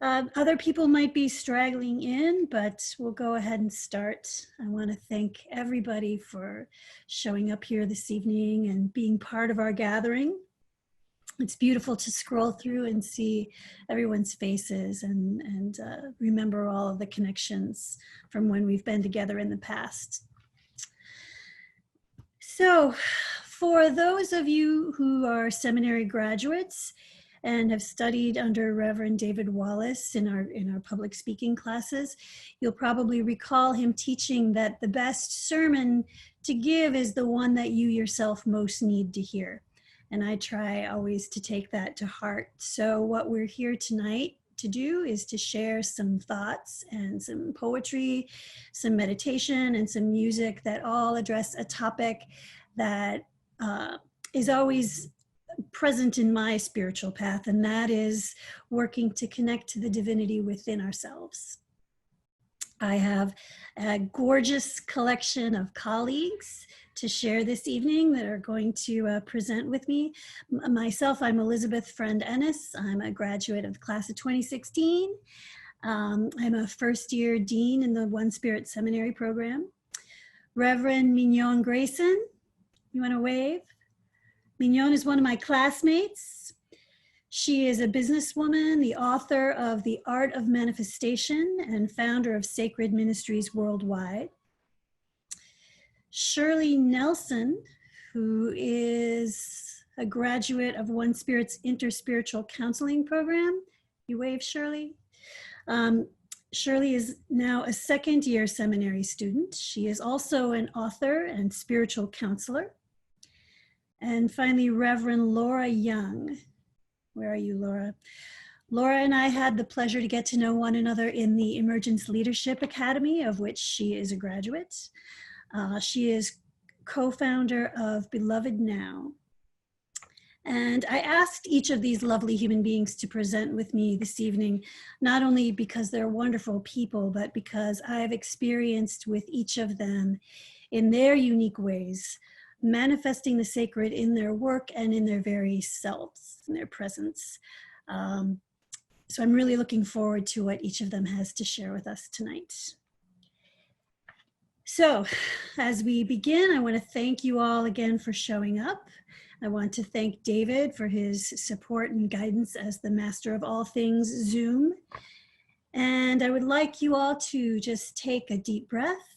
Other people might be straggling in, but we'll go ahead and start. I want to thank everybody for showing up here this evening and being part of our gathering. It's beautiful to scroll through and see everyone's faces and remember all of the connections from when we've been together in the past. So for those of you who are seminary graduates and have studied under Reverend David Wallace in our public speaking classes, you'll probably recall him teaching that the best sermon to give is the one that you yourself most need to hear. And I try always to take that to heart. So what we're here tonight to do is to share some thoughts and some poetry, some meditation, and some music that all address a topic that is always present in my spiritual path, and that is working to connect to the divinity within ourselves. I have a gorgeous collection of colleagues to share this evening that are going to present with me. Myself, I'm Elizabeth Friend-Ennis. I'm a graduate of the class of 2016. I'm a first-year dean in the One Spirit Seminary program. Reverend Mignon Grayson, you want to wave? Mignon is one of my classmates. She is a businesswoman, the author of The Art of Manifestation, and founder of Sacred Ministries Worldwide. Shirley Nelson, who is a graduate of One Spirit's Interspiritual Counseling Program. You wave, Shirley. Shirley is now a second-year seminary student. She is also an author and spiritual counselor. And finally, Reverend Laura Young. Where are you, Laura? Laura and I had the pleasure to get to know one another in the Emergence Leadership Academy, of which she is a graduate. She is co-founder of BeLovedNow. And I asked each of these lovely human beings to present with me this evening, not only because they're wonderful people, but because I've experienced with each of them in their unique ways, manifesting the sacred in their work and in their very selves, in their presence. So I'm really looking forward to what each of them has to share with us tonight. So as we begin, I want to thank you all again for showing up. I want to thank David for his support and guidance as the master of all things Zoom. And I would like you all to just take a deep breath.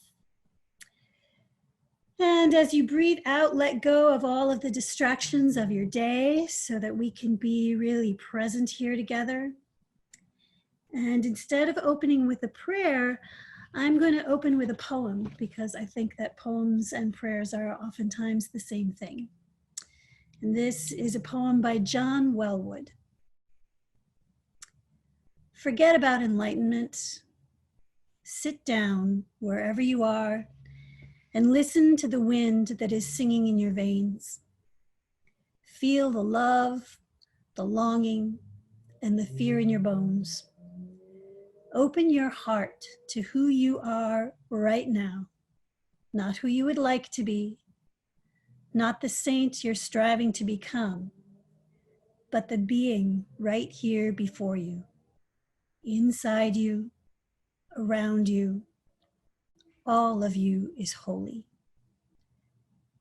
And as you breathe out, let go of all of the distractions of your day so that we can be really present here together. And instead of opening with a prayer, I'm going to open with a poem because I think that poems and prayers are oftentimes the same thing. And this is a poem by John Wellwood. Forget about enlightenment. Sit down wherever you are and listen to the wind that is singing in your veins. Feel the love, the longing, and the fear in your bones. Open your heart to who you are right now, not who you would like to be, not the saint you're striving to become, but the being right here before you, inside you, around you. All of you is holy.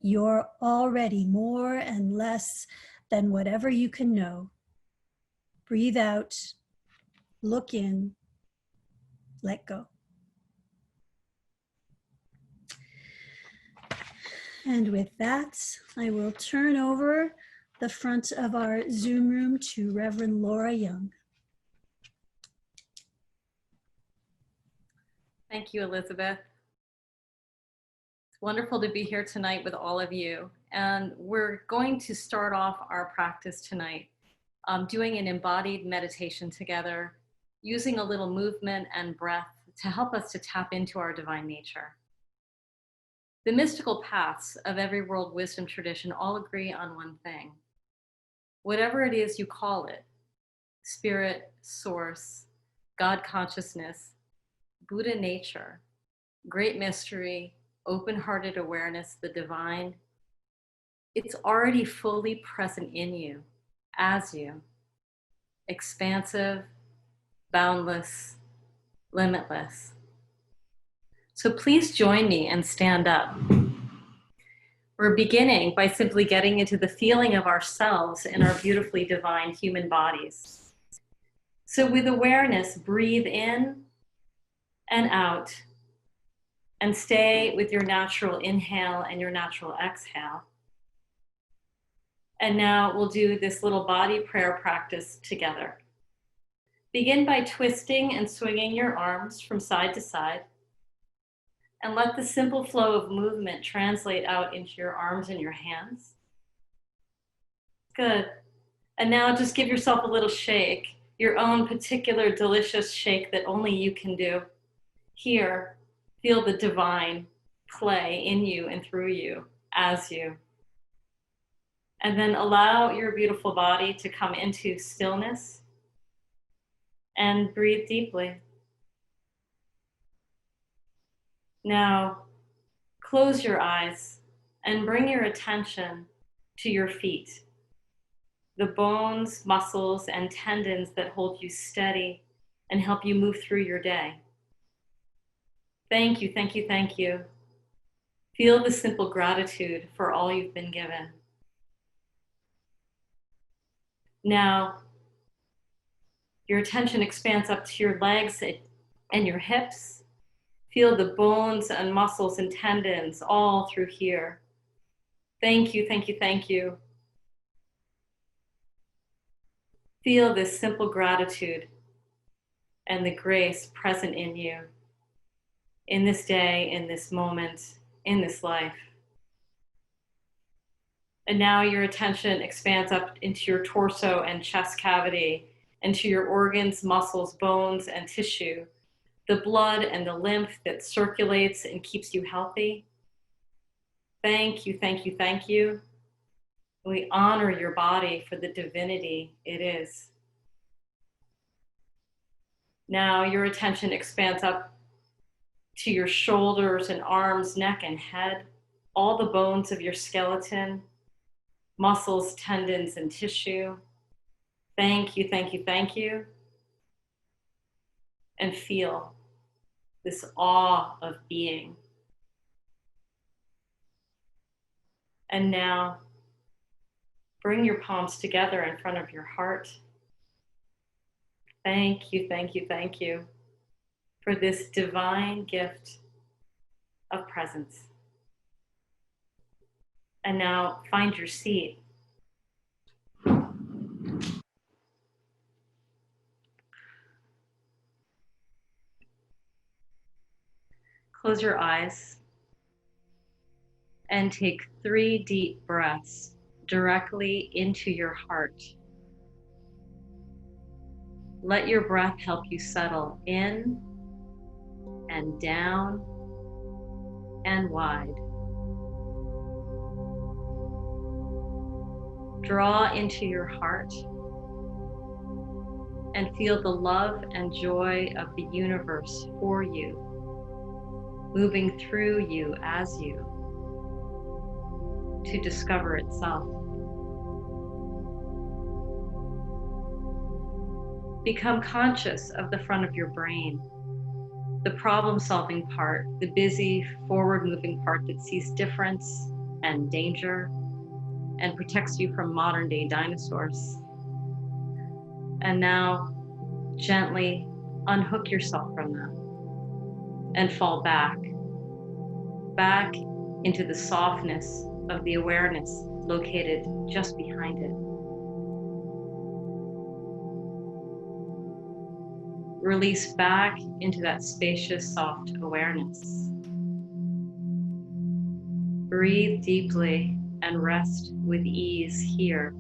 You're already more and less than whatever you can know. Breathe out, look in, let go. And with that, I will turn over the front of our Zoom room to Reverend Laura Young. Thank you, Elizabeth. It's wonderful to be here tonight with all of you. And we're going to start off our practice tonight doing an embodied meditation together, using a little movement and breath to help us to tap into our divine nature. The mystical paths of every world wisdom tradition all agree on one thing. Whatever it is you call it, spirit, source, God consciousness, Buddha nature, great mystery, open-hearted awareness, the divine, it's already fully present in you, as you, expansive, boundless, limitless. So please join me and stand up. We're beginning by simply getting into the feeling of ourselves in our beautifully divine human bodies. So with awareness, breathe in and out, and stay with your natural inhale and your natural exhale. And now we'll do this little body prayer practice together. Begin by twisting and swinging your arms from side to side, and let the simple flow of movement translate out into your arms and your hands. Good. And now just give yourself a little shake, your own particular delicious shake that only you can do. Here, feel the divine play in you and through you, as you. And then allow your beautiful body to come into stillness and breathe deeply. Now, close your eyes and bring your attention to your feet, the bones, muscles, and tendons that hold you steady and help you move through your day. Thank you, thank you, thank you. Feel the simple gratitude for all you've been given. Now, your attention expands up to your legs and your hips. Feel the bones and muscles and tendons all through here. Thank you, thank you, thank you. Feel this simple gratitude and the grace present in you, in this day, in this moment, in this life. And now your attention expands up into your torso and chest cavity, into your organs, muscles, bones, and tissue, the blood and the lymph that circulates and keeps you healthy. Thank you, thank you, thank you. We honor your body for the divinity it is. Now your attention expands up to your shoulders and arms, neck and head, all the bones of your skeleton, muscles, tendons, and tissue. Thank you, thank you, thank you. And feel this awe of being. And now, bring your palms together in front of your heart. Thank you, thank you, thank you for this divine gift of presence. And now, find your seat. Close your eyes and take 3 deep breaths directly into your heart. Let your breath help you settle in and down and wide. Draw into your heart and feel the love and joy of the universe for you, moving through you as you, to discover itself. Become conscious of the front of your brain, the problem-solving part, the busy, forward-moving part that sees difference and danger and protects you from modern-day dinosaurs. And now, gently unhook yourself from them and fall back into the softness of the awareness located just behind it. Release back into that spacious, soft awareness. Breathe deeply and rest with ease here.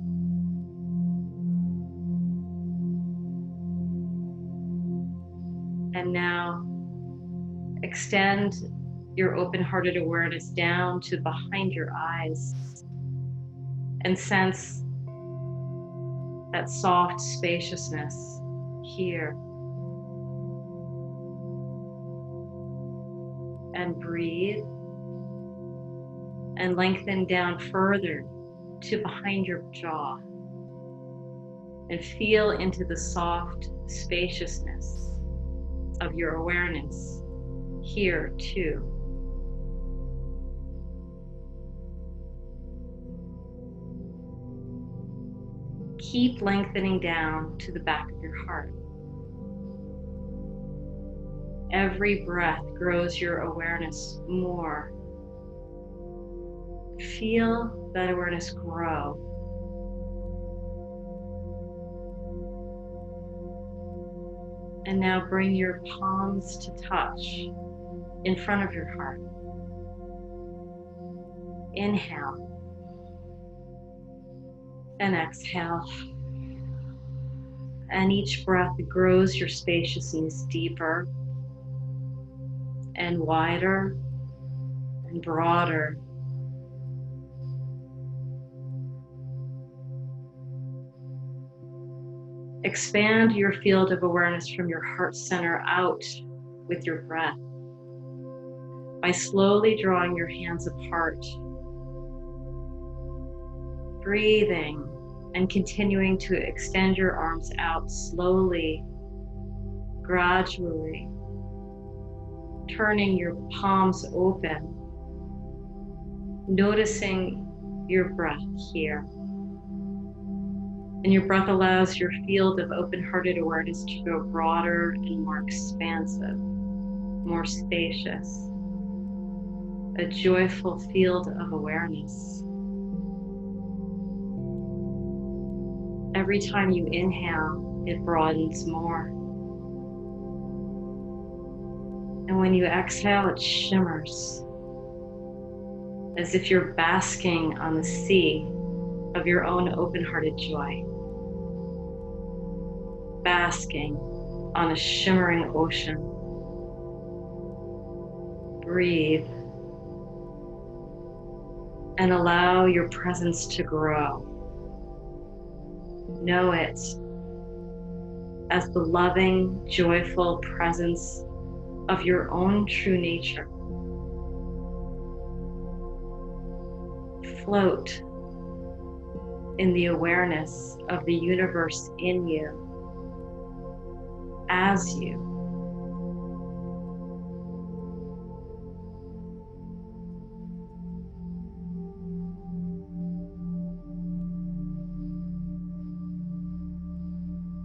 And now, extend your open-hearted awareness down to behind your eyes and sense that soft spaciousness here. And breathe and lengthen down further to behind your jaw. and feel into the soft spaciousness of your awareness here too. Keep lengthening down to the back of your heart. Every breath grows your awareness more. Feel that awareness grow. And now bring your palms to touch in front of your heart. Inhale and exhale. And each breath grows your spaciousness deeper and wider and broader. Expand your field of awareness from your heart center out with your breath by slowly drawing your hands apart, breathing and continuing to extend your arms out slowly, gradually, turning your palms open, noticing your breath here. And your breath allows your field of open-hearted awareness to grow broader and more expansive, more spacious, a joyful field of awareness. Every time you inhale, it broadens more. And when you exhale, it shimmers, as if you're basking on the sea of your own open-hearted joy. Basking on a shimmering ocean. Breathe and allow your presence to grow. Know it as the loving, joyful presence of your own true nature. Float in the awareness of the universe in you, as you.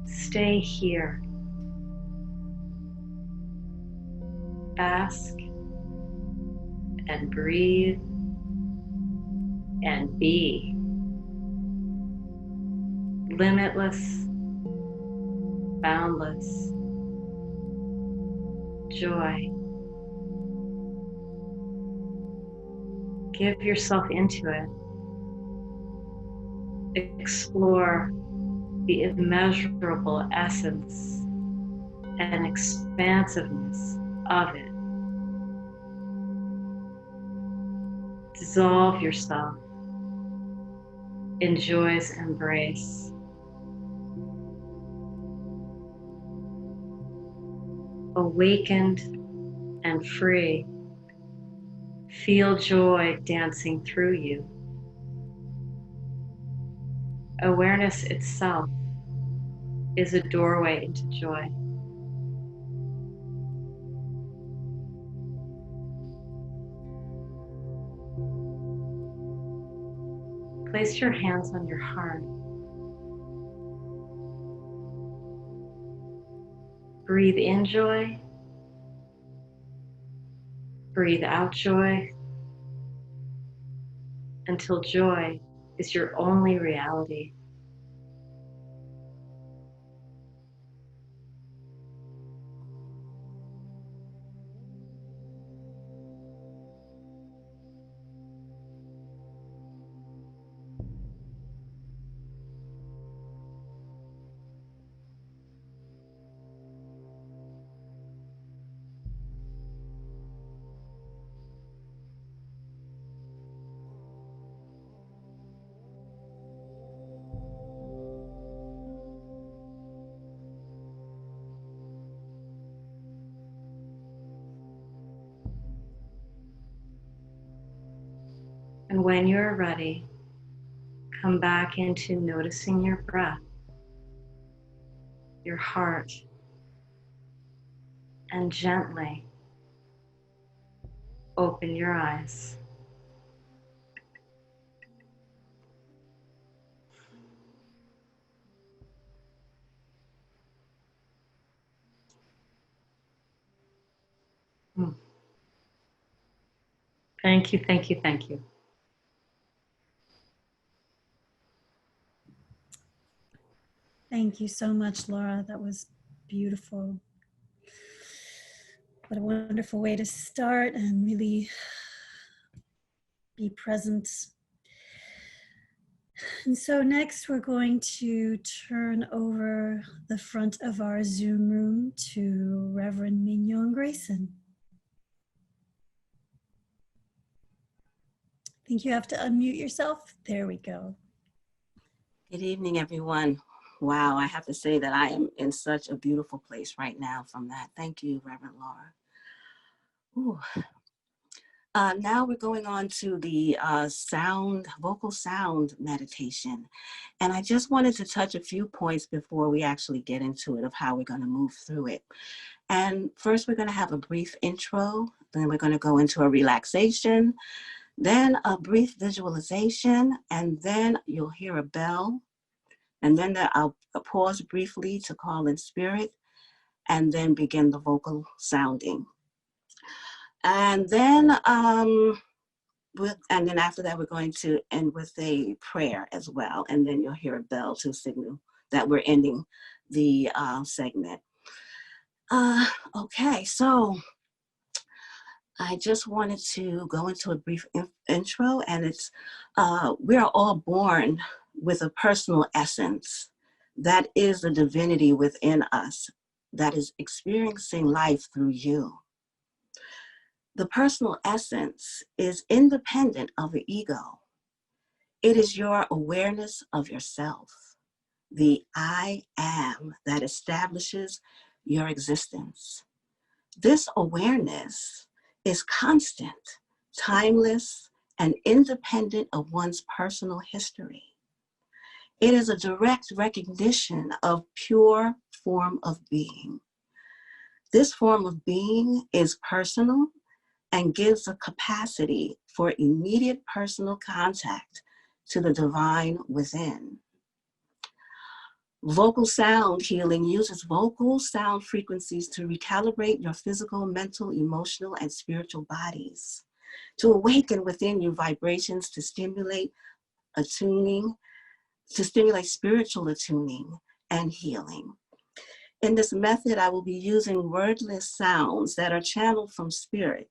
Stay here. Bask and breathe and be. Limitless, boundless joy. Give yourself into it. Explore the immeasurable essence and expansiveness of it. Dissolve yourself in joy's embrace. Awakened and free, feel joy dancing through you. Awareness itself is a doorway into joy. Place your hands on your heart. Breathe in joy. Breathe out joy until joy is your only reality. And when you're ready, come back into noticing your breath your heart, and gently open your eyes. Thank you, thank you, thank you. Thank you so much, Laura. That was beautiful. What a wonderful way to start and really be present. And so next we're going to turn over the front of our Zoom room to Reverend Mignon Grayson. I think you have to unmute yourself. There we go. Good evening, everyone. Wow, I have to say that I am in such a beautiful place right now from that. Thank you, Reverend Laura. Now we're going on to the vocal sound meditation. And I just wanted to touch a few points before we actually get into it of how we're going to move through it. And first, we're going to have a brief intro. Then we're going to go into a relaxation, then a brief visualization, and then you'll hear a bell. And then I'll pause briefly to call in spirit and then begin the vocal sounding. And then after that, we're going to end with a prayer as well. And then you'll hear a bell to signal that we're ending the segment. Okay, so I just wanted to go into a brief intro, and it's we are all born with a personal essence that is the divinity within us that is experiencing life through you. The personal essence is independent of the ego. It is your awareness of yourself, the I am that establishes your existence. This awareness is constant, timeless, and independent of one's personal history. It is a direct recognition of pure form of being. This form of being is personal and gives a capacity for immediate personal contact to the divine within. Vocal sound healing uses vocal sound frequencies to recalibrate your physical, mental, emotional, and spiritual bodies, to awaken within you vibrations to stimulate spiritual attuning and healing. In this method, I will be using wordless sounds that are channeled from spirit.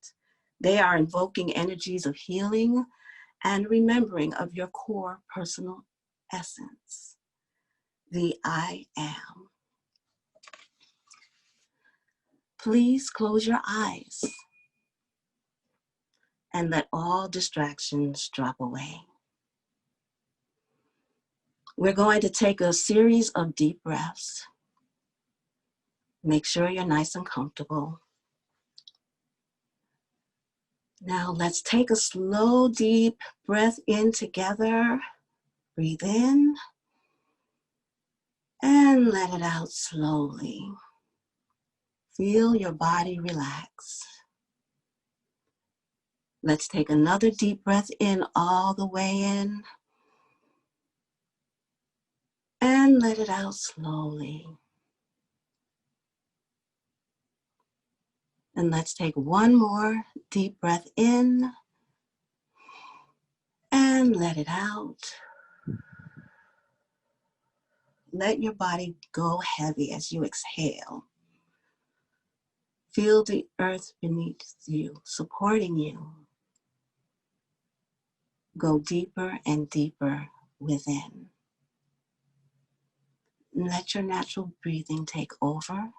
They are invoking energies of healing and remembering of your core personal essence, the I am. Please close your eyes and let all distractions drop away. We're going to take a series of deep breaths. Make sure you're nice and comfortable. Now let's take a slow, deep breath in together. Breathe in and let it out slowly. Feel your body relax. Let's take another deep breath in all the way in and let it out slowly. And let's take one more deep breath in and let it out. Let your body go heavy as you exhale. Feel the earth beneath you, supporting you. Go deeper and deeper within. Let your natural breathing take over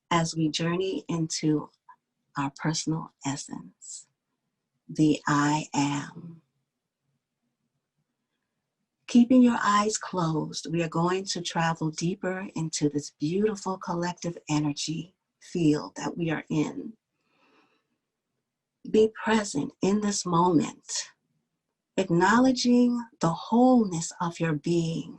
as we journey into our personal essence, the I am. Keeping your eyes closed, we are going to travel deeper into this beautiful collective energy field that we are in. Be present in this moment, acknowledging the wholeness of your being.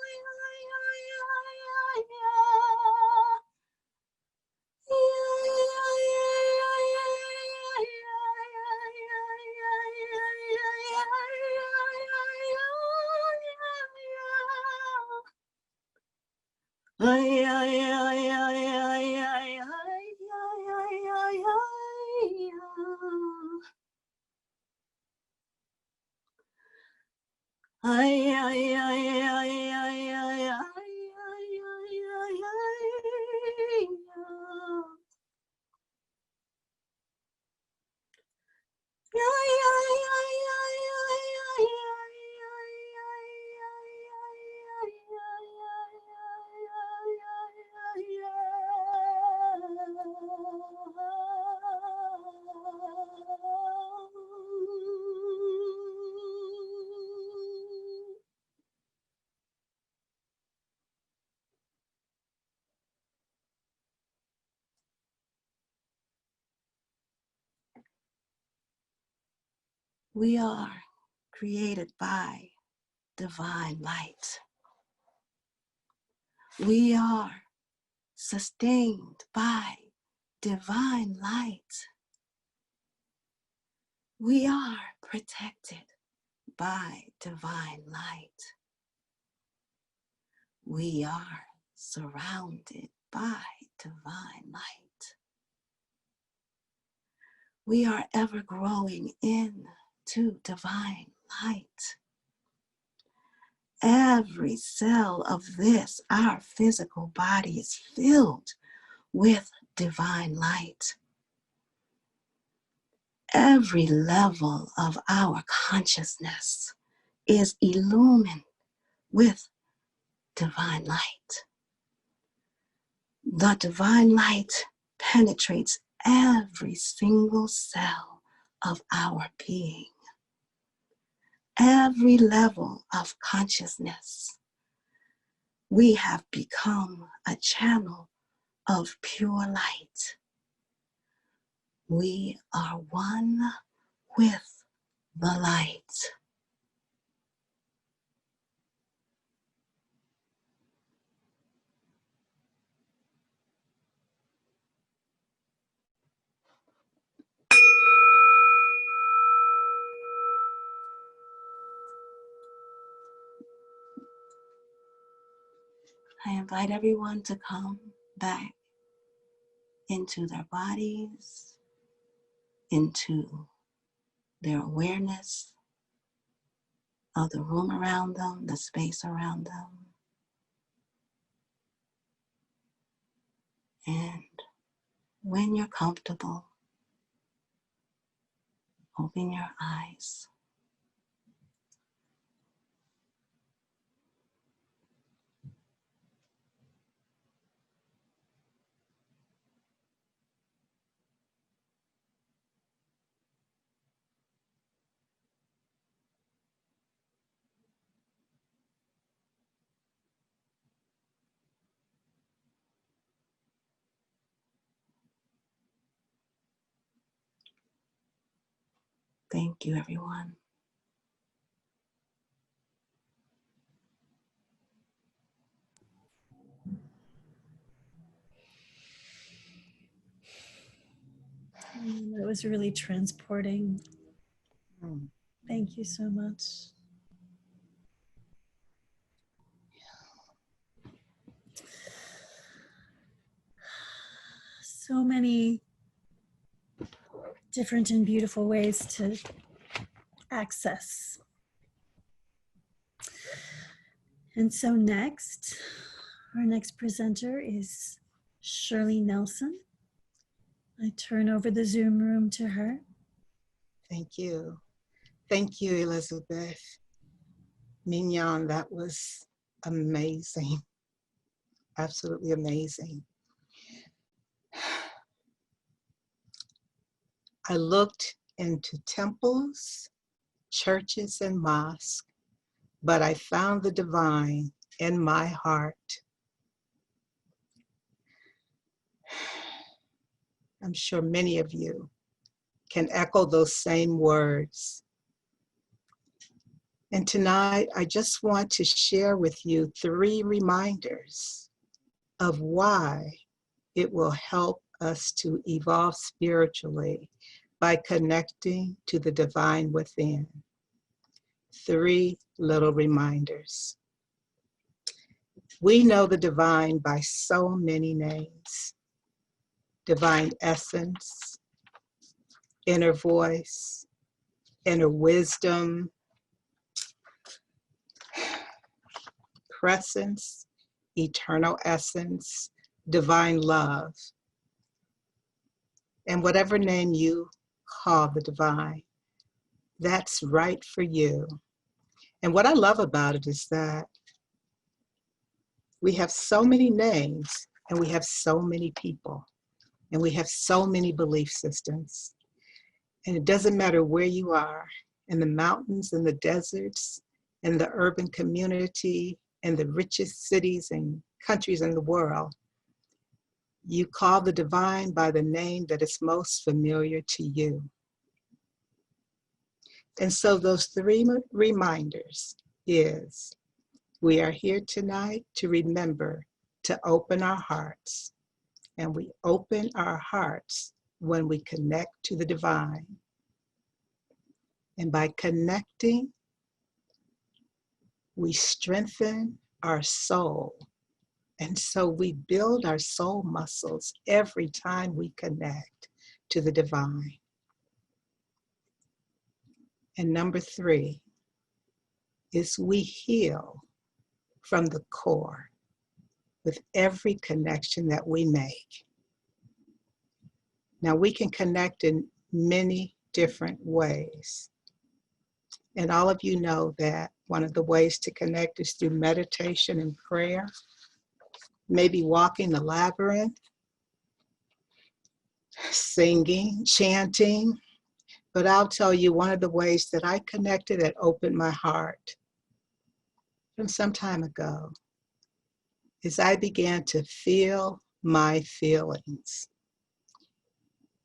Ay, ay, ay, ay, ay, ay, ay, ay, ay, ay, ay, ay, ay, ay, ay, ay, ay. We are created by divine light. We are sustained by divine light. We are protected by divine light. We are surrounded by divine light. We are ever growing into divine light. Every cell of this, our physical body, is filled with divine light. Every level of our consciousness is illumined with divine light. The divine light penetrates every single cell of our being. Every level of consciousness, we have become a channel of pure light. We are one with the light. I invite everyone to come back into their bodies, into their awareness of the room around them, the space around them. And when you're comfortable, open your eyes. Thank you, everyone. That was really transporting. Thank you so much. So many different and beautiful ways to access. And so next, our next presenter is Shirley Nelson. I turn over the Zoom room to her. Thank you. Thank you, Elizabeth. Mignon, that was amazing. Absolutely amazing. I looked into temples, churches, and mosques, but I found the divine in my heart. I'm sure many of you can echo those same words. And tonight, I just want to share with you 3 reminders of why it will help us to evolve spiritually by connecting to the divine within. 3 little reminders. We know the divine by so many names. Divine essence, inner voice, inner wisdom, presence, eternal essence, divine love, and whatever name you call the divine, that's right for you. And what I love about it is that we have so many names and we have so many people and we have so many belief systems. And it doesn't matter where you are, in the mountains, in the deserts, in the urban community, in the richest cities and countries in the world, you call the divine by the name that is most familiar to you. And so those three reminders is, we are here tonight to remember to open our hearts. And we open our hearts when we connect to the divine. And by connecting, we strengthen our soul. And so we build our soul muscles every time we connect to the divine. And number 3 is we heal from the core with every connection that we make. Now we can connect in many different ways. And all of you know that one of the ways to connect is through meditation and prayer, maybe walking the labyrinth, singing, chanting. But I'll tell you, one of the ways that I connected that opened my heart from some time ago is I began to feel my feelings.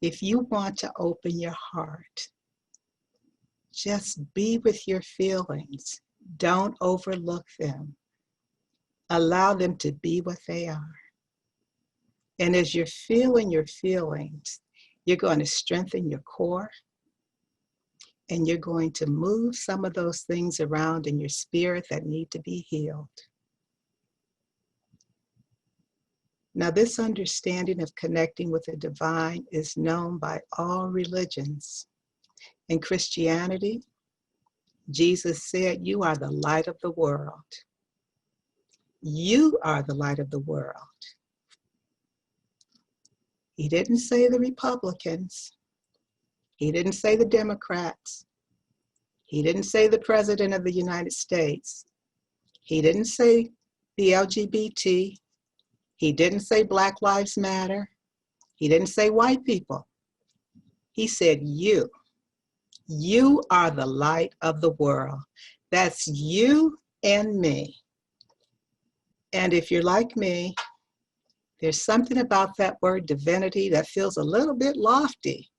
If you want to open your heart, just be with your feelings. Don't overlook them. Allow them to be what they are. And as you're feeling your feelings, you're going to strengthen your core, and you're going to move some of those things around in your spirit that need to be healed. Now, this understanding of connecting with the divine is known by all religions. In Christianity, Jesus said, "You are the light of the world." You are the light of the world. He didn't say the Republicans. He didn't say the Democrats. He didn't say the President of the United States. He didn't say the LGBT. He didn't say Black Lives Matter. He didn't say white people. He said you. You are the light of the world. That's you and me. And if you're like me, there's something about that word divinity that feels a little bit lofty.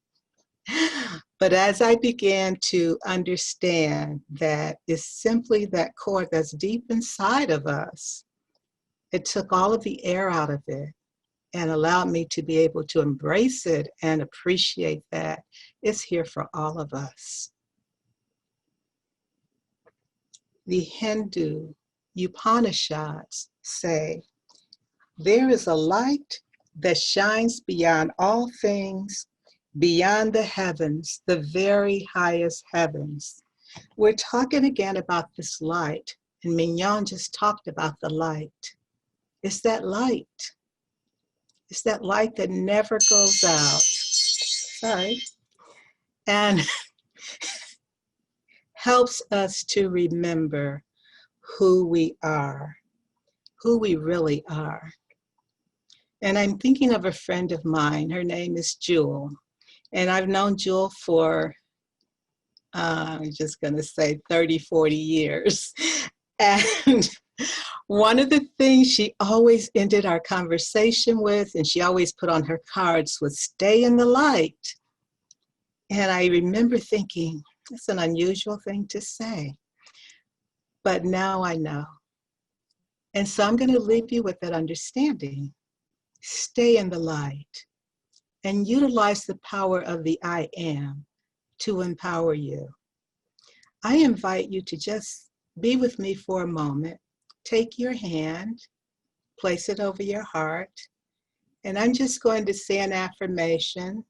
But as I began to understand that it's simply that core that's deep inside of us, it took all of the air out of it and allowed me to be able to embrace it and appreciate that it's here for all of us. The Hindu Upanishads say, "There is a light that shines beyond all things, beyond the heavens, the very highest heavens." We're talking again about this light, and Mignon just talked about the light. It's that light. It's that light that never goes out. Sorry. And helps us to remember who we are, who we really are. And I'm thinking of a friend of mine. Her name is Jewel. And I've known Jewel for, I'm just going to say 30, 40 years. And one of the things she always ended our conversation with, and she always put on her cards, was "Stay in the light." And I remember thinking, that's an unusual thing to say. But now I know. And so I'm going to leave you with that understanding. Stay in the light and utilize the power of the I am to empower you. I invite you to just be with me for a moment. Take your hand place it over your heart. And I'm just going to say an affirmation,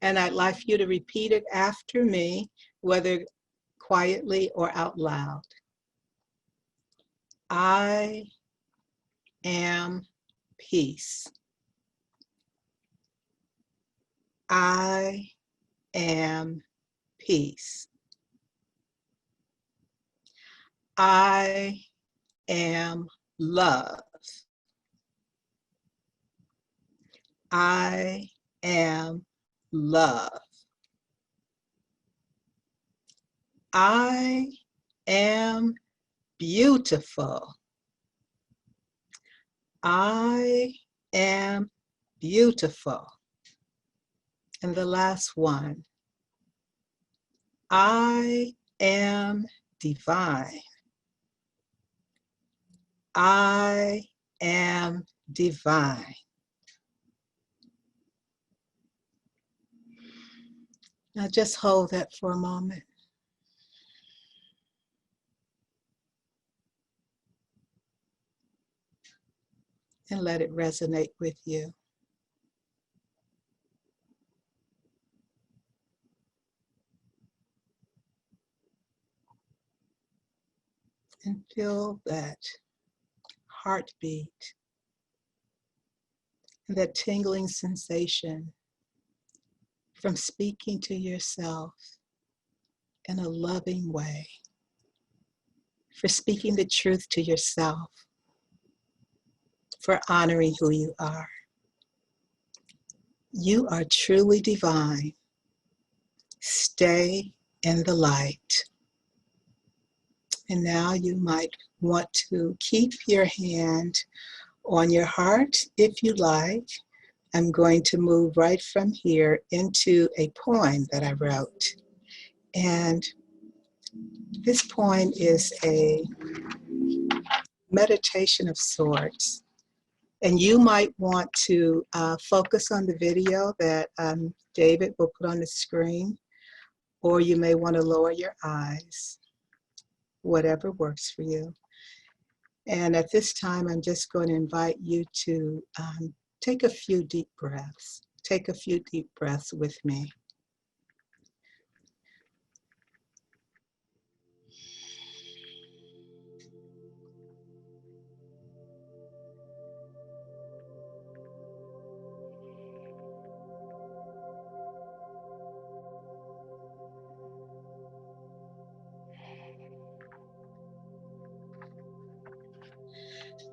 and I'd like you to repeat it after me, whether quietly or out loud. I am peace. I am peace. I am love. I am love. I am beautiful. I am beautiful. And the last one, I am divine. I am divine. Now just hold that for a moment. And let it resonate with you. And feel that heartbeat, and that tingling sensation from speaking to yourself in a loving way, for speaking the truth to yourself, for honoring who you are. You are truly divine. Stay in the light. And now you might want to keep your hand on your heart if you like. I'm going to move right from here into a poem that I wrote. And this poem is a meditation of sorts. And you might want to focus on the video that David will put on the screen, or you may want to lower your eyes, whatever works for you. And at this time, I'm just going to invite you to take a few deep breaths. Take a few deep breaths with me.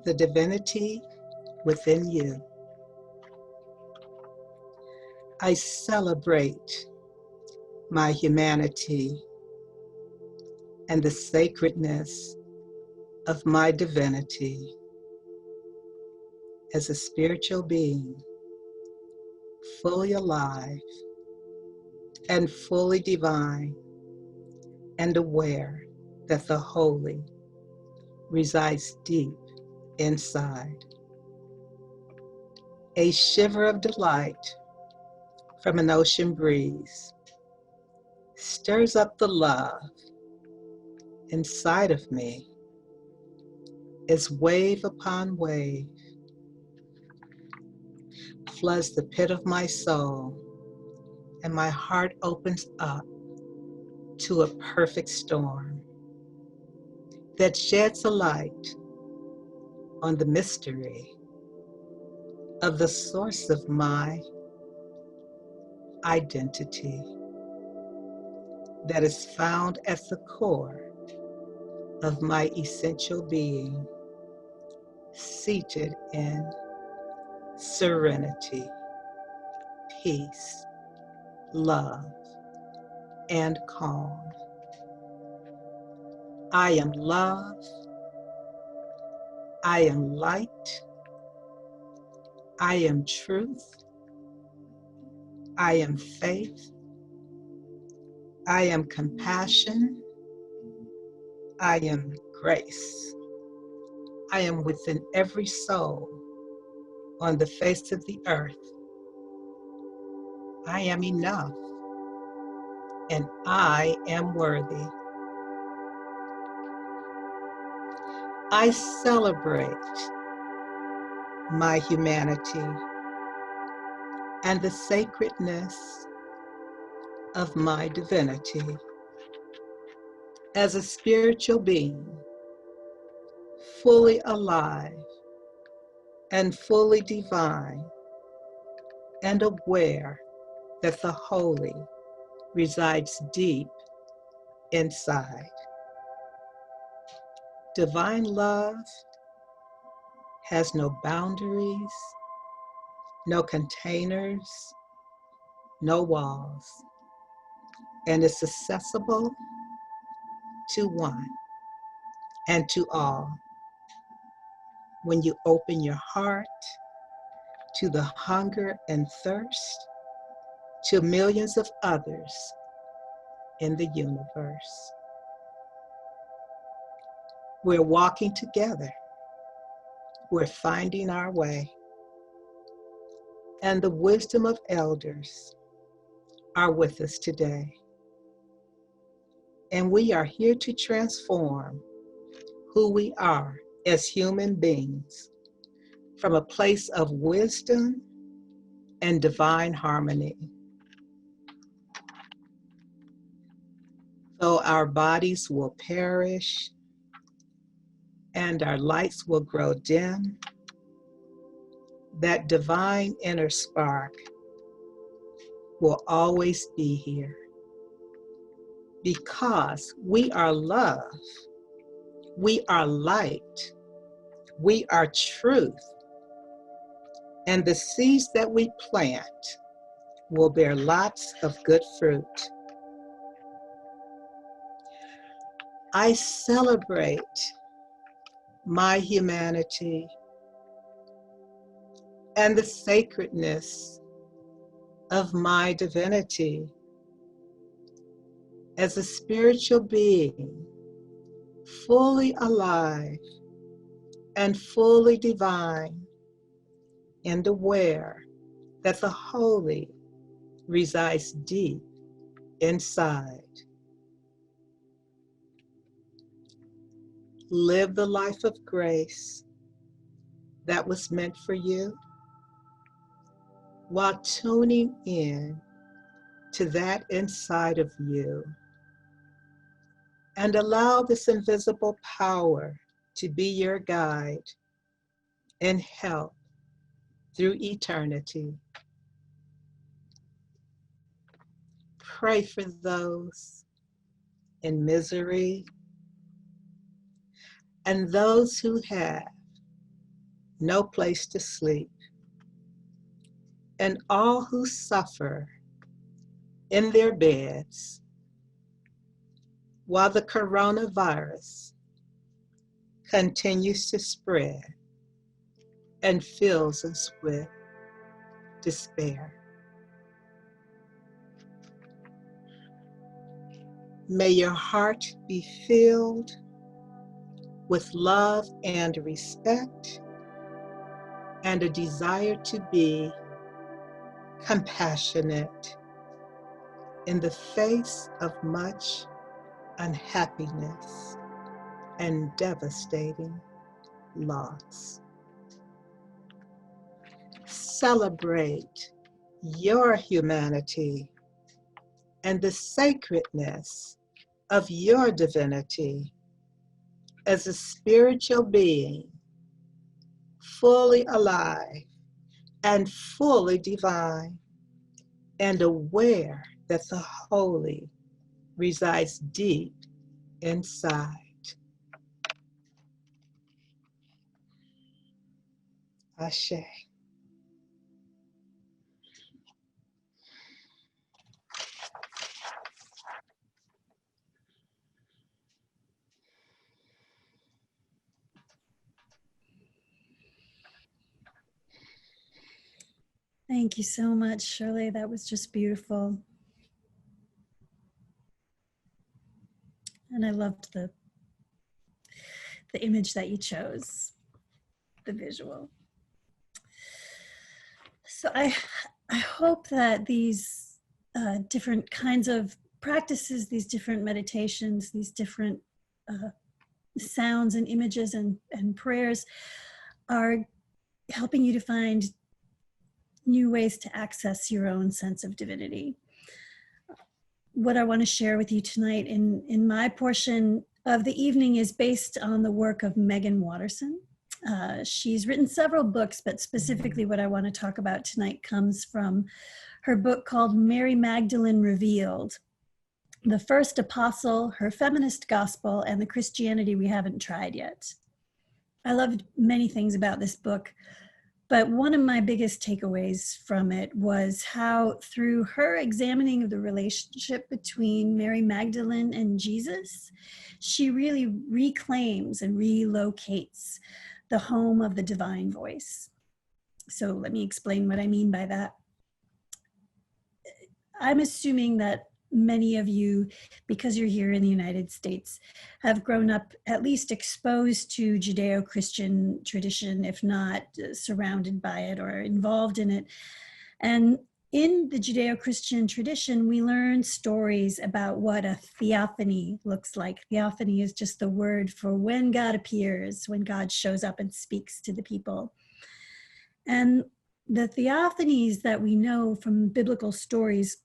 The divinity within you. I celebrate my humanity and the sacredness of my divinity as a spiritual being, fully alive and fully divine, and aware that the holy resides deep inside. A shiver of delight from an ocean breeze stirs up the love inside of me as wave upon wave floods the pit of my soul, and my heart opens up to a perfect storm that sheds a light on the mystery of the source of my identity that is found at the core of my essential being, seated in serenity, peace, love, and calm. I am love. I am light. I am truth. I am faith. I am compassion. I am grace. I am within every soul on the face of the earth. I am enough, and I am worthy. I celebrate my humanity, and the sacredness of my divinity. As a spiritual being, fully alive and fully divine, and aware that the holy resides deep inside. Divine love has no boundaries, no containers, no walls, and is accessible to one and to all when you open your heart to the hunger and thirst to millions of others in the universe. We're walking together. We're finding our way. And the wisdom of elders are with us today. And we are here to transform who we are as human beings from a place of wisdom and divine harmony. Though our bodies will perish and our lights will grow dim, that divine inner spark will always be here. Because we are love, we are light, we are truth, and the seeds that we plant will bear lots of good fruit. I celebrate my humanity and the sacredness of my divinity. As a spiritual being, fully alive and fully divine, and aware that the holy resides deep inside. Live the life of grace that was meant for you while tuning in to that inside of you, and allow this invisible power to be your guide and help through eternity. Pray for those in misery and those who have no place to sleep, and all who suffer in their beds while the coronavirus continues to spread and fills us with despair. May your heart be filled with love and respect, and a desire to be compassionate in the face of much unhappiness and devastating loss. Celebrate your humanity and the sacredness of your divinity as a spiritual being, fully alive and fully divine, and aware that the holy resides deep inside. Ashe. Thank you so much, Shirley. That was just beautiful. And I loved the image that you chose, the visual. So I hope that these different kinds of practices, these different meditations, these different sounds and images and prayers are helping you to find new ways to access your own sense of divinity. What I want to share with you tonight in my portion of the evening is based on the work of Mignon Grayson. She's written several books, but specifically what I want to talk about tonight comes from her book called Mary Magdalene Revealed: The First Apostle, Her Feminist Gospel, and the Christianity We Haven't Tried Yet. I loved many things about this book, but one of my biggest takeaways from it was how, through her examining of the relationship between Mary Magdalene and Jesus, she really reclaims and relocates the home of the divine voice. So let me explain what I mean by that. I'm assuming that many of you, because you're here in the United States, have grown up at least exposed to Judeo-Christian tradition, if not surrounded by it or involved in it. And in the Judeo-Christian tradition, we learn stories about what a theophany looks like. Theophany is just the word for when God appears, when God shows up and speaks to the people. And the theophanies that we know from biblical stories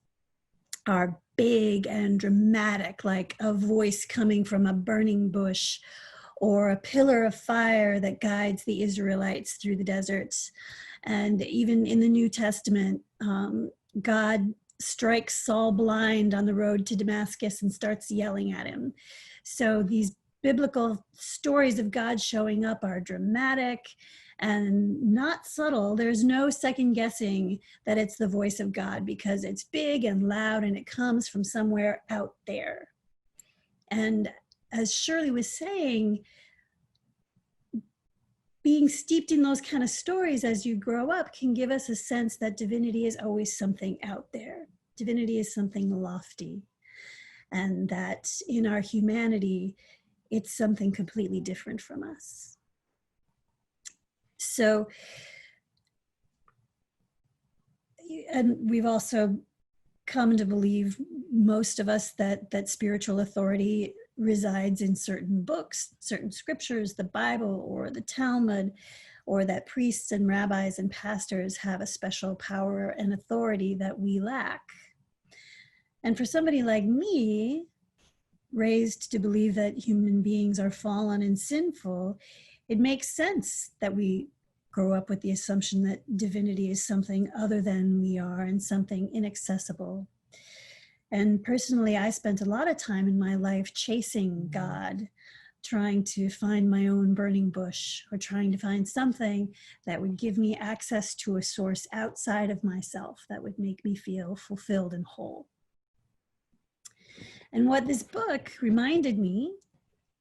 are big and dramatic, like a voice coming from a burning bush, or a pillar of fire that guides the Israelites through the deserts. And even in the New Testament, God strikes Saul blind on the road to Damascus and starts yelling at him. So these biblical stories of God showing up are dramatic and not subtle. There's no second guessing that it's the voice of God, because it's big and loud and it comes from somewhere out there. And as Shirley was saying, being steeped in those kind of stories as you grow up can give us a sense that divinity is always something out there. Divinity is something lofty, and that in our humanity, it's something completely different from us. So, and we've also come to believe, most of us, that spiritual authority resides in certain books, certain scriptures, the Bible or the Talmud, or that priests and rabbis and pastors have a special power and authority that we lack. And for somebody like me, raised to believe that human beings are fallen and sinful, it makes sense that we grow up with the assumption that divinity is something other than we are and something inaccessible. And personally, I spent a lot of time in my life chasing God, trying to find my own burning bush, or trying to find something that would give me access to a source outside of myself that would make me feel fulfilled and whole. And what this book reminded me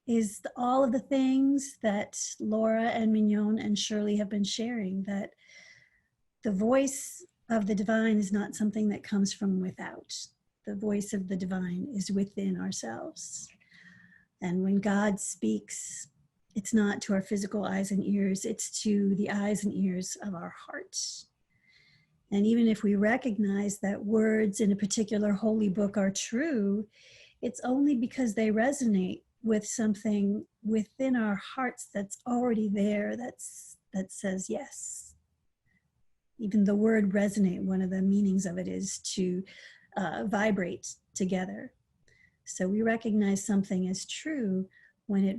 is all of the things that Laura and Mignon and Shirley have been sharing, that the voice of the divine is not something that comes from without. The voice of the divine is within ourselves. And when God speaks, it's not to our physical eyes and ears, it's to the eyes and ears of our hearts. And even if we recognize that words in a particular holy book are true, it's only because they resonate with something within our hearts that's already there, that says yes. Even the word resonate, one of the meanings of it is to vibrate together. So we recognize something as true when it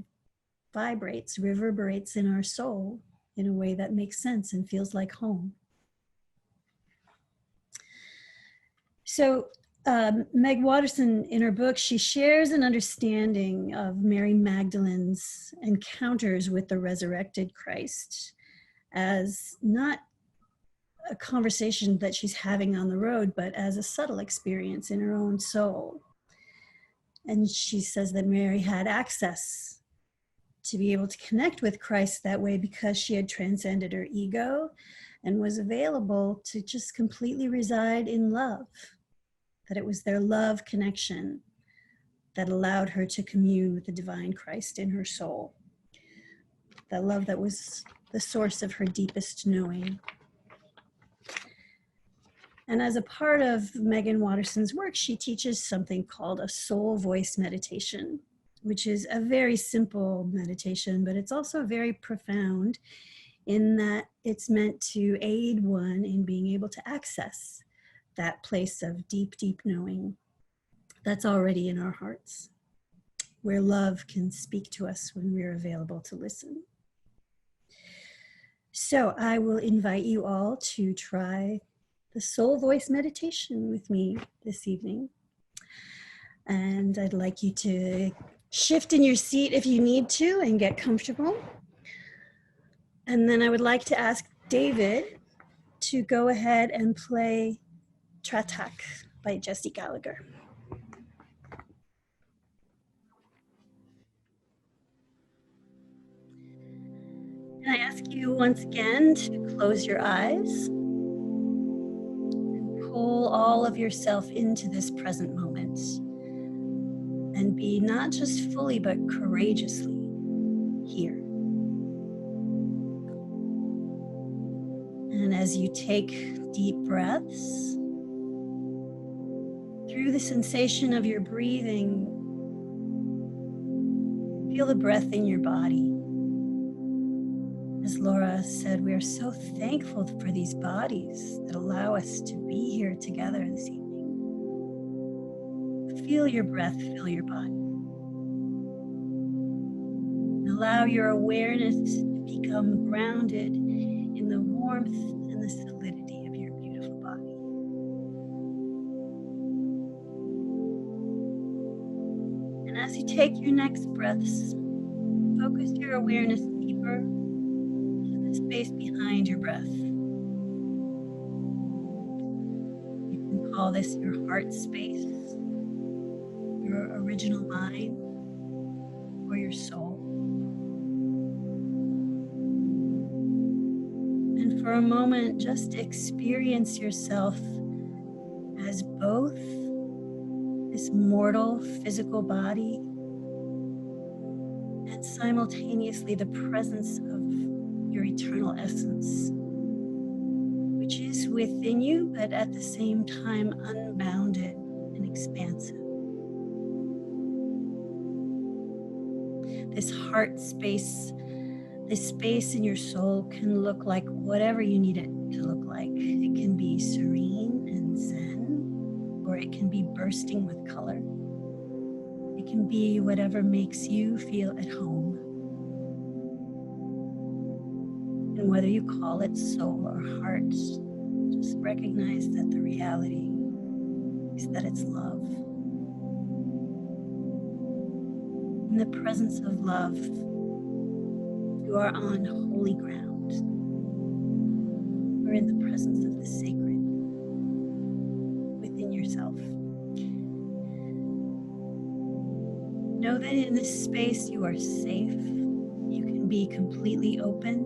vibrates, reverberates in our soul in a way that makes sense and feels like home. So Meg Watterson, in her book, she shares an understanding of Mary Magdalene's encounters with the resurrected Christ as not a conversation that she's having on the road, but as a subtle experience in her own soul. And she says that Mary had access to be able to connect with Christ that way because she had transcended her ego and was available to just completely reside in love. That it was their love connection that allowed her to commune with the divine Christ in her soul. That love that was the source of her deepest knowing. And as a part of Mignon Watterson's work, she teaches something called a soul voice meditation, which is a very simple meditation, but it's also very profound in that it's meant to aid one in being able to access that place of deep, deep knowing that's already in our hearts, where love can speak to us when we're available to listen. So I will invite you all to try the soul voice meditation with me this evening. And I'd like you to shift in your seat if you need to and get comfortable. And then I would like to ask David to go ahead and play Tratak by Jesse Gallagher. And I ask you once again to close your eyes and pull all of yourself into this present moment and be not just fully but courageously here. And as you take deep breaths, through the sensation of your breathing, feel the breath in your body. As Laura said, we are so thankful for these bodies that allow us to be here together this evening. Feel your breath fill your body. And allow your awareness to become grounded in the warmth and the solidity of your beautiful body. And as you take your next breaths, focus your awareness deeper to the space behind your breath. You can call this your heart space, your original mind, or your soul. And for a moment, just experience yourself as both this mortal physical body and simultaneously the presence of your eternal essence, which is within you, but at the same time unbounded and expansive. This heart space, this space in your soul can look like whatever you need it to look like. It can be serene and zen, or it can be bursting with color. It can be whatever makes you feel at home. And whether you call it soul or heart, just recognize that the reality is that it's love. In the presence of love, you are on holy ground. You're in the presence of the sacred within yourself. Know that in this space you are safe. You can be completely open,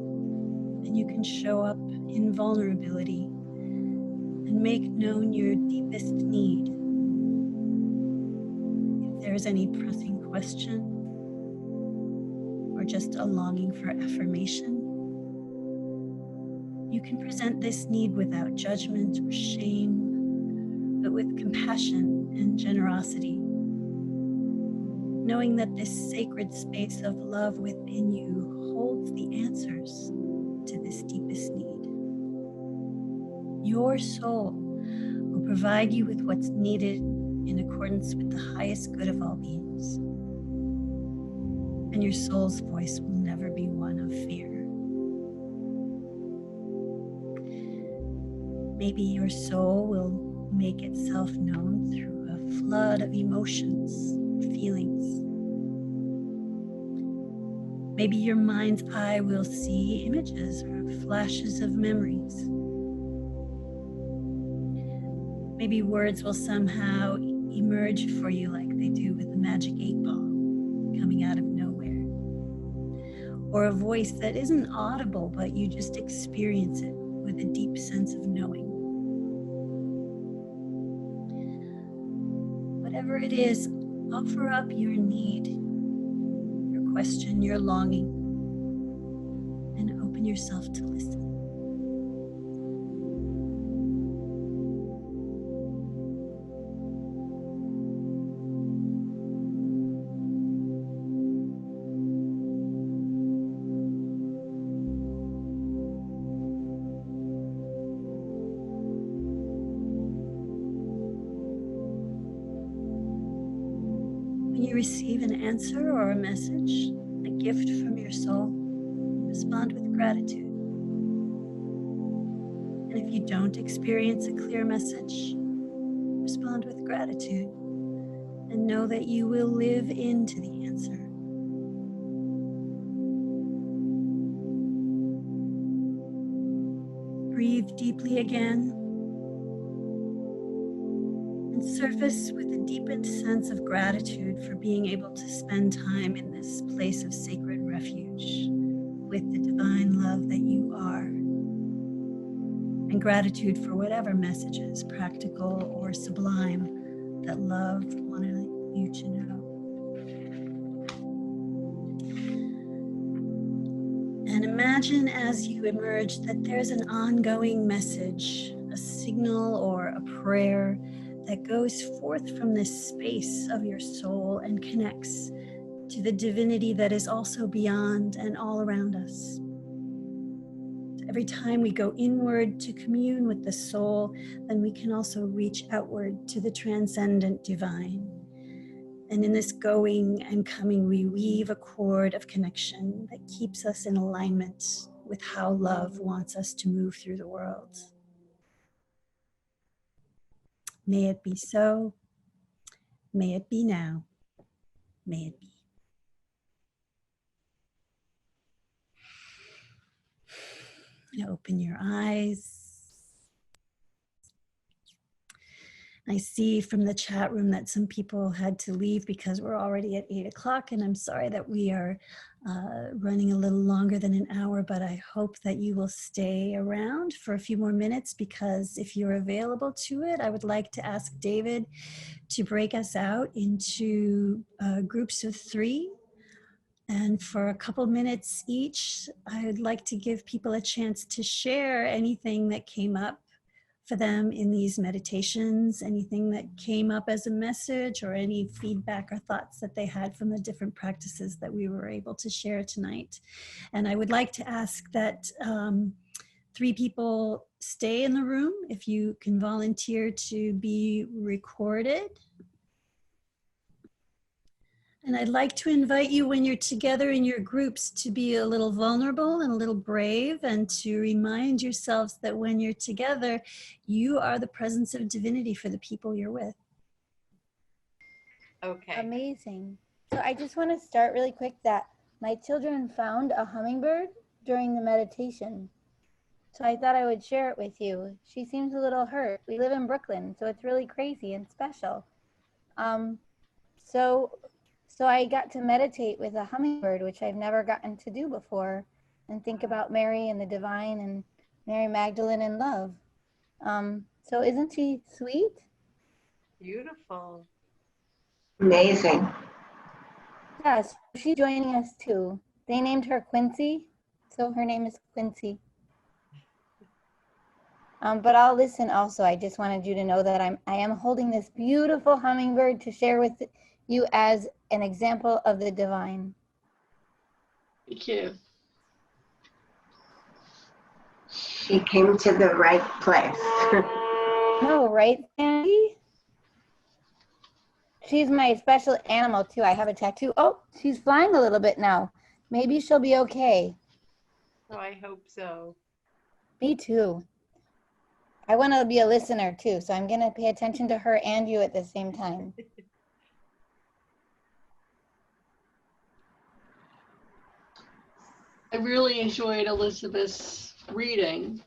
and you can show up in vulnerability and make known your deepest need. If there's any pressing question or just a longing for affirmation, you can present this need without judgment or shame, but with compassion and generosity, knowing that this sacred space of love within you holds the answers to this deepest need. Your soul will provide you with what's needed in accordance with the highest good of all beings. And your soul's voice will never be one of fear. Maybe your soul will make itself known through a flood of emotions, feelings. Maybe your mind's eye will see images or flashes of memories. Maybe words will somehow emerge for you like they do with a magic 8-ball coming out of nowhere. Or a voice that isn't audible, but you just experience it with a deep sense of knowing. Whatever it is, offer up your need, your question, your longing, and open yourself to listen. receive an answer or a message, a gift from your soul, respond with gratitude. And if you don't experience a clear message, respond with gratitude and know that you will live into the answer. Breathe deeply again and surface with a deepened sense of gratitude for being able to spend time in this place of sacred refuge with the divine love that you are. And gratitude for whatever messages, practical or sublime, that love wanted you to know. And imagine as you emerge that there's an ongoing message, a signal or a prayer that goes forth from this space of your soul and connects to the divinity that is also beyond and all around us. Every time we go inward to commune with the soul, then we can also reach outward to the transcendent divine. And in this going and coming, we weave a cord of connection that keeps us in alignment with how love wants us to move through the world. May it be so. May it be now. May it be. And open your eyes. I see from the chat room that some people had to leave because we're already at 8 o'clock, and I'm sorry that we are running a little longer than an hour, but I hope that you will stay around for a few more minutes, because if you're available to it, I would like to ask David to break us out into groups of 3. And for a couple minutes each, I'd like to give people a chance to share anything that came up for them in these meditations, anything that came up as a message, or any feedback or thoughts that they had from the different practices that we were able to share tonight. And I would like to ask that 3 people stay in the room, if you can volunteer to be recorded. And I'd like to invite you, when you're together in your groups, to be a little vulnerable and a little brave, and to remind yourselves that when you're together, you are the presence of divinity for the people you're with. Okay. Amazing. So I just want to start really quick that my children found a hummingbird during the meditation. So I thought I would share it with you. She seems a little hurt. We live in Brooklyn, so it's really crazy and special. So I got to meditate with a hummingbird, which I've never gotten to do before, and think about Mary and the divine and Mary Magdalene and love. So isn't she sweet? Beautiful. Amazing. Yes, she's joining us too. They named her Quincy, so her name is Quincy. But I'll listen also. I just wanted you to know that I am holding this beautiful hummingbird to share with you as an example of the divine. Thank you. She came to the right place. No, right, Sandy? She's my special animal too. I have a tattoo. Oh, she's flying a little bit now. Maybe she'll be okay. Oh, I hope so. Me too. I want to be a listener too, so I'm going to pay attention to her and you at the same time. I really enjoyed Elizabeth's reading.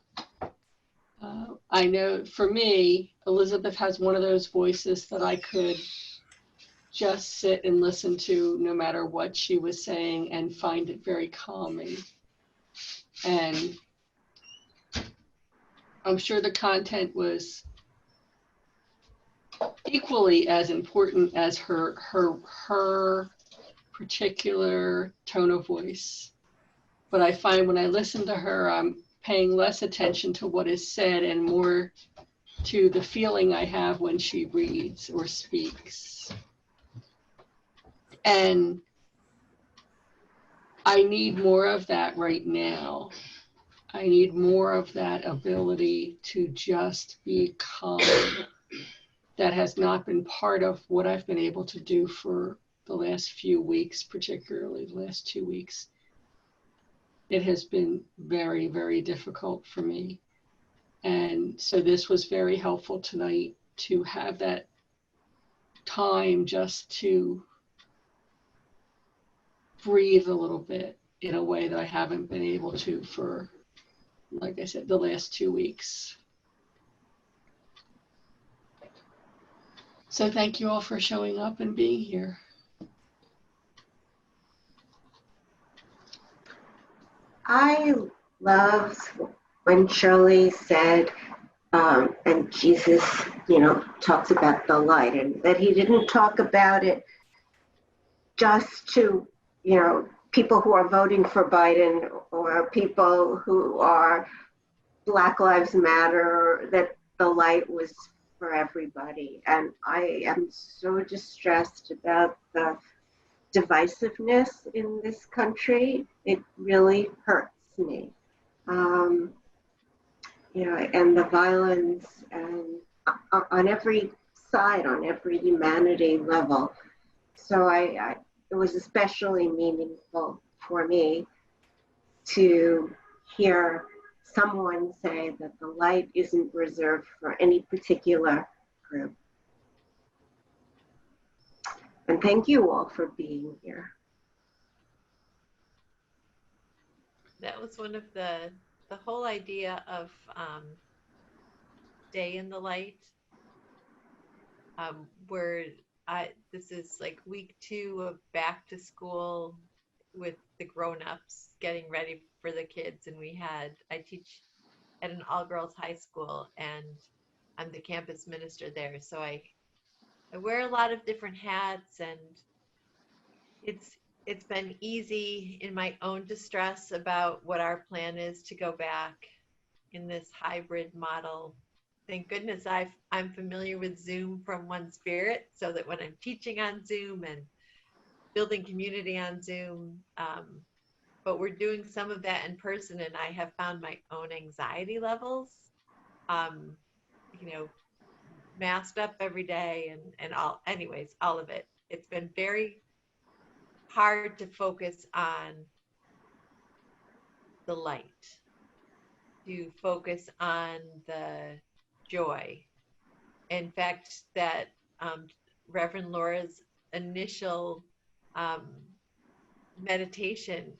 I know for me, Elizabeth has one of those voices that I could just sit and listen to no matter what she was saying and find it very calming. And I'm sure the content was equally as important as her particular tone of voice. But I find when I listen to her, I'm paying less attention to what is said and more to the feeling I have when she reads or speaks. And I need more of that right now. I need more of that ability to just be calm. That has not been part of what I've been able to do for the last few weeks, particularly the last 2 weeks. It has been very, very difficult for me. And so this was very helpful tonight to have that time just to breathe a little bit in a way that I haven't been able to for, like I said, the last 2 weeks. So thank you all for showing up and being here. I loved when Shirley said, and Jesus, talks about the light, and that he didn't talk about it just to, people who are voting for Biden or people who are Black Lives Matter, that the light was for everybody. And I am so distressed about the divisiveness in this country. It really hurts me. And the violence and on every side, on every humanity level. So it was especially meaningful for me to hear someone say that the light isn't reserved for any particular group. And thank you all for being here. That was one of the whole idea of Day in the Light, where this is like week 2 of back to school with the grown-ups getting ready for the kids. And I teach at an all-girls high school, and I'm the campus minister there. So I wear a lot of different hats, and it's been easy in my own distress about what our plan is to go back in this hybrid model. Thank goodness I'm familiar with Zoom from One Spirit, so that when I'm teaching on Zoom and building community on Zoom, but we're doing some of that in person, and I have found my own anxiety levels, masked up every day and all of it. It's been very hard to focus on the light, to focus on the joy. In fact, that Reverend Laura's initial meditation,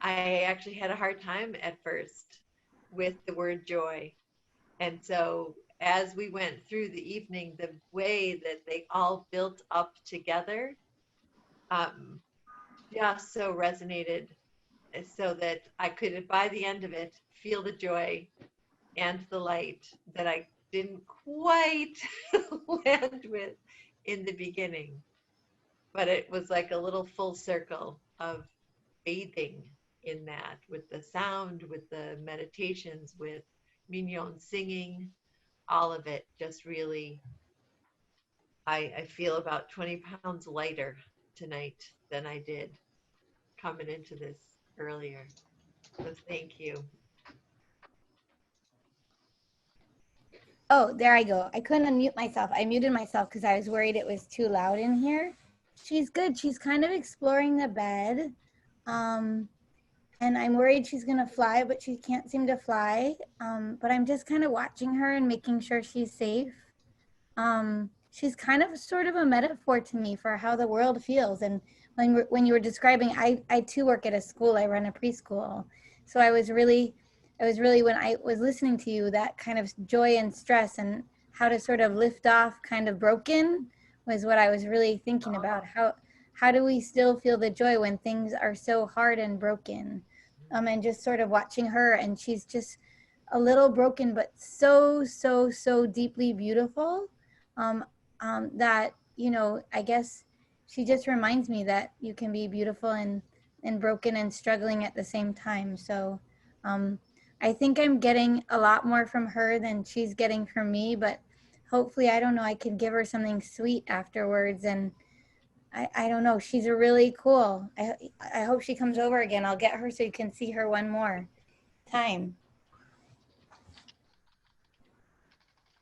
I actually had a hard time at first with the word joy. And so as we went through the evening, the way that they all built up together just so resonated, so that I could, by the end of it, feel the joy and the light that I didn't quite land with in the beginning. But it was like a little full circle of bathing in that, with the sound, with the meditations, with Mignon singing, all of it just really, I feel about 20 pounds lighter tonight than I did coming into this earlier. So thank you. Oh, there I go. I couldn't unmute myself. I muted myself because I was worried it was too loud in here. She's good. She's kind of exploring the bed. And I'm worried she's going to fly, but she can't seem to fly. But I'm just kind of watching her and making sure she's safe. She's kind of sort of a metaphor to me for how the world feels. And when you were describing, I too work at a school. I run a preschool. So I was really, when I was listening to you, that kind of joy and stress and how to sort of lift off kind of broken was what I was really thinking about. How do we still feel the joy when things are so hard and broken? And just sort of watching her, and she's just a little broken, but so, so, so deeply beautiful. That, I guess she just reminds me that you can be beautiful and broken and struggling at the same time. So I think I'm getting a lot more from her than she's getting from me, but hopefully, I don't know, I could give her something sweet afterwards. And I don't know, she's a really cool. I hope she comes over again. I'll get her so you can see her one more time.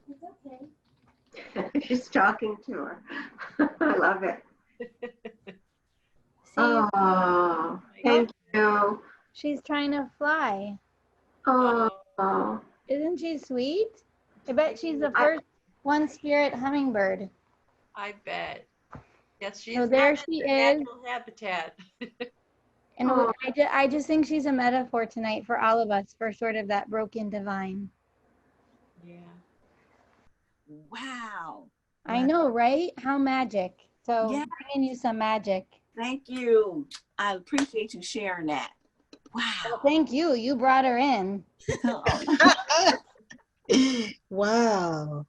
It's okay. She's talking to her. I love it. Oh, thank you. She's trying to fly. Oh, Isn't she sweet? I bet she's the I- first one spirit hummingbird. I bet. Yes, she's So there not in she her is. natural habitat. And Oh. I just think she's a metaphor tonight for all of us for sort of that broken divine. Yeah. Wow. I know, right? How magic. So Yeah. bringing you some magic. Thank you. I appreciate you sharing that. Well, Wow. thank you. You brought her in. Wow.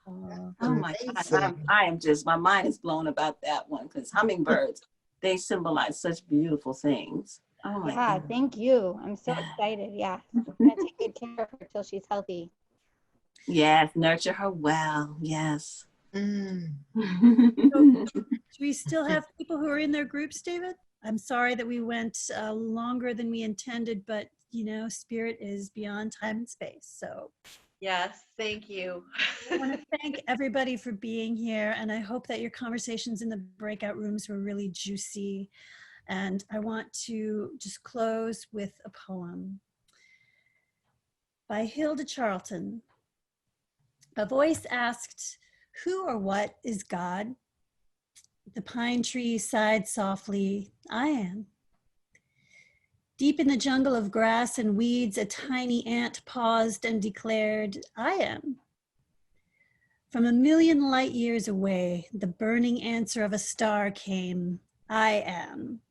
Oh my God. Amazing. I am just, my mind is blown about that one because hummingbirds, they symbolize such beautiful things. Oh my Yeah, God. thank you. I'm so excited. Yeah. I'm gonna take good care of her till she's healthy. Yes, nurture her well. Yes. Mm. Do we still have people who are in their groups, David? I'm sorry that we went longer than we intended, but you know, spirit is beyond time and space. So Yes, thank you. I want to thank everybody for being here, and I hope that your conversations in the breakout rooms were really juicy. And I want to just close with a poem by Hilda Charlton. A voice asked, "Who or what is God?" The pine tree sighed softly, "I am." Deep in the jungle of grass and weeds, a tiny ant paused and declared, "I am." From a million light years away, the burning answer of a star came, "I am."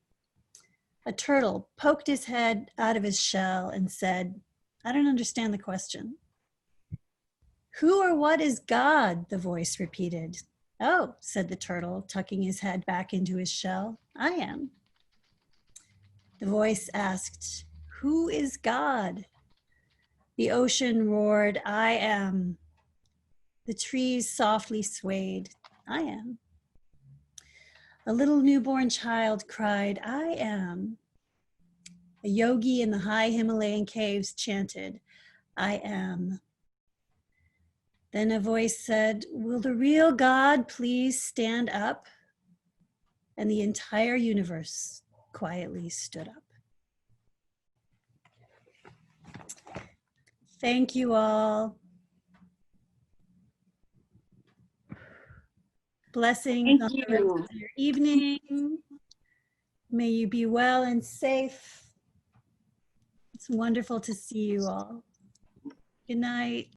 A turtle poked his head out of his shell and said, "I don't understand the question." "Who or what is God?" the voice repeated. "Oh," said the turtle, tucking his head back into his shell, "I am." The voice asked, "Who is God?" The ocean roared, "I am." The trees softly swayed, "I am." A little newborn child cried, "I am." A yogi in the high Himalayan caves chanted, "I am." Then a voice said, "Will the real God please stand up?" And the entire universe quietly stood up. Thank you all. Blessings Thank on the rest you. of your evening. May you be well and safe. It's wonderful to see you all. Good night.